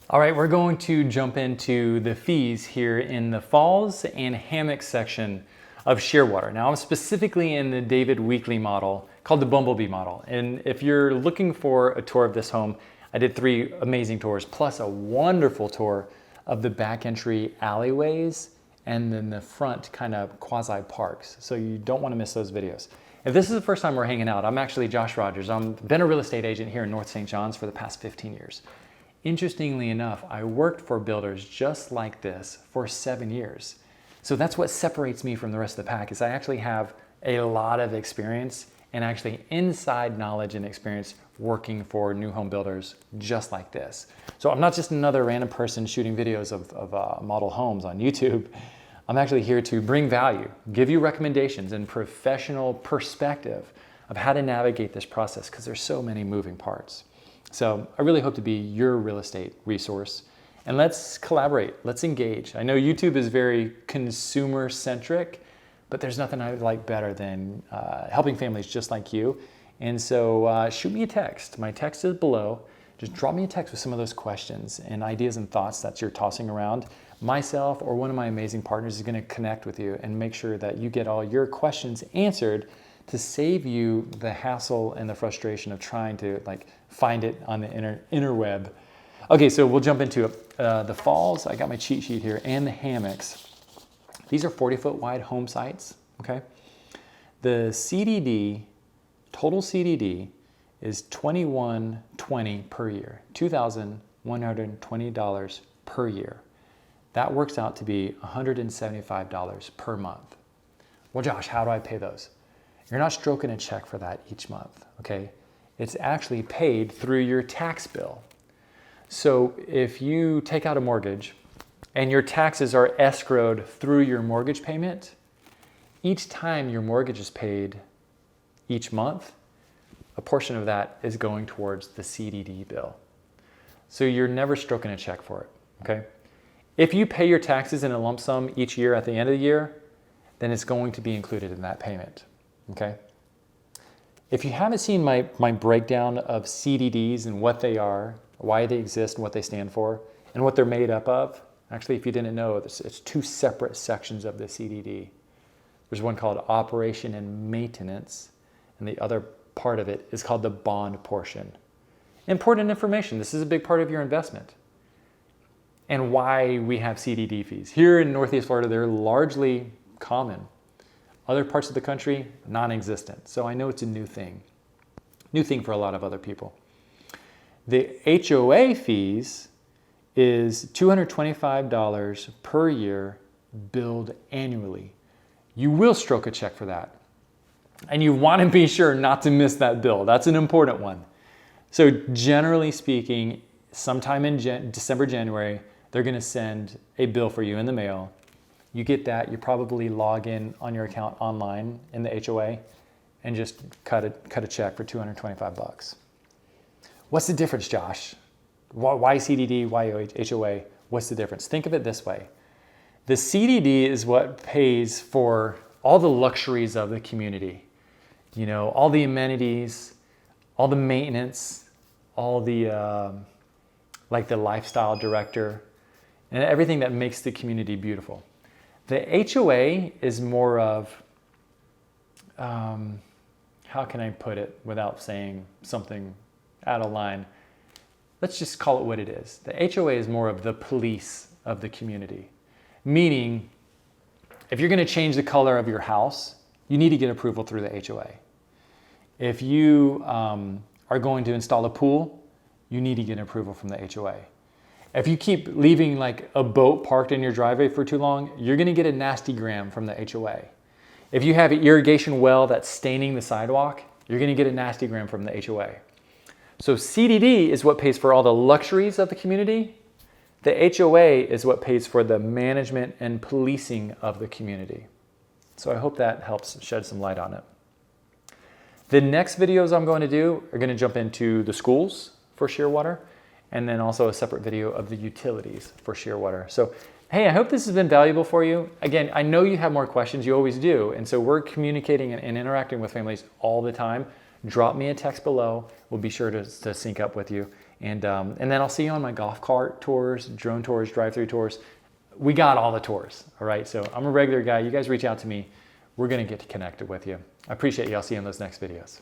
All right, we're going to jump into the fees here in the falls and hammock section of Shearwater. Now, I'm specifically in the David Weekley model called the Bumblebee model. And if you're looking for a tour of this home, I did 3 amazing tours, plus a wonderful tour of the back entry alleyways and then the front kind of quasi parks. So you don't want to miss those videos. If this is the first time we're hanging out, I'm actually Josh Rogers. I've been a real estate agent here in North St. John's for the past 15 years. Interestingly enough, I worked for builders just like this for 7 years. So that's what separates me from the rest of the pack, is I actually have a lot of experience and actually inside knowledge and experience working for new home builders just like this. So I'm not just another random person shooting videos of model homes on YouTube. I'm actually here to bring value, give you recommendations and professional perspective of how to navigate this process, because there's so many moving parts. So I really hope to be your real estate resource, and let's collaborate, let's engage. I know YouTube is very consumer centric, but there's nothing I would like better than helping families just like you. And so shoot me a text. My text is below. Just drop me a text with some of those questions and ideas and thoughts that you're tossing around. Myself or one of my amazing partners is going to connect with you and make sure that you get all your questions answered to save you the hassle and the frustration of trying to find it on the interweb. Okay, so we'll jump into the falls. I got my cheat sheet here, and the hammocks. These are 40-foot wide home sites, okay? The CDD, total CDD, is $2,120 per year, $2,120 per year. That works out to be $175 per month. Well, Josh, how do I pay those? You're not stroking a check for that each month, okay? It's actually paid through your tax bill. So if you take out a mortgage and your taxes are escrowed through your mortgage payment, each time your mortgage is paid each month, a portion of that is going towards the CDD bill. So you're never stroking a check for it, okay? If you pay your taxes in a lump sum each year at the end of the year, then it's going to be included in that payment. Okay. If you haven't seen my breakdown of CDDs and what they are, why they exist and what they stand for, and what they're made up of, actually, if you didn't know, it's 2 separate sections of the CDD. There's one called operation and maintenance, and the other part of it is called the bond portion. Important information. This is a big part of your investment. And why we have CDD fees. Here in Northeast Florida, they're largely common. Other parts of the country, non-existent. So I know it's a new thing for a lot of other people. The HOA fees is $225 per year billed annually. You will stroke a check for that. And you want to be sure not to miss that bill. That's an important one. So generally speaking, sometime in December, January, they're going to send a bill for you in the mail. You get that, you probably log in on your account online in the HOA and just cut a check for $225. What's the difference, Josh? Why CDD, why HOA? What's the difference? Think of it this way. The CDD is what pays for all the luxuries of the community. You know, all the amenities, all the maintenance, all the, like the lifestyle director, and everything that makes the community beautiful. The HOA is more of, how can I put it without saying something out of line? Let's just call it what it is. The HOA is more of the police of the community. Meaning, if you're going to change the color of your house, you need to get approval through the HOA. If you are going to install a pool, you need to get approval from the HOA. If you keep leaving like a boat parked in your driveway for too long, you're going to get a nasty gram from the HOA. If you have an irrigation well that's staining the sidewalk, you're going to get a nasty gram from the HOA. So CDD is what pays for all the luxuries of the community. The HOA is what pays for the management and policing of the community. So I hope that helps shed some light on it. The next videos I'm going to do are going to jump into the schools for Shearwater, and then also a separate video of the utilities for Shearwater. So, hey, I hope this has been valuable for you. Again, I know you have more questions, you always do, and so we're communicating and interacting with families all the time. Drop me a text below. We'll be sure to sync up with you. And then I'll see you on my golf cart tours, drone tours, drive-through tours. We got all the tours, all right? So I'm a regular guy. You guys reach out to me. We're going to get connected with you. I appreciate you. I'll see you in those next videos.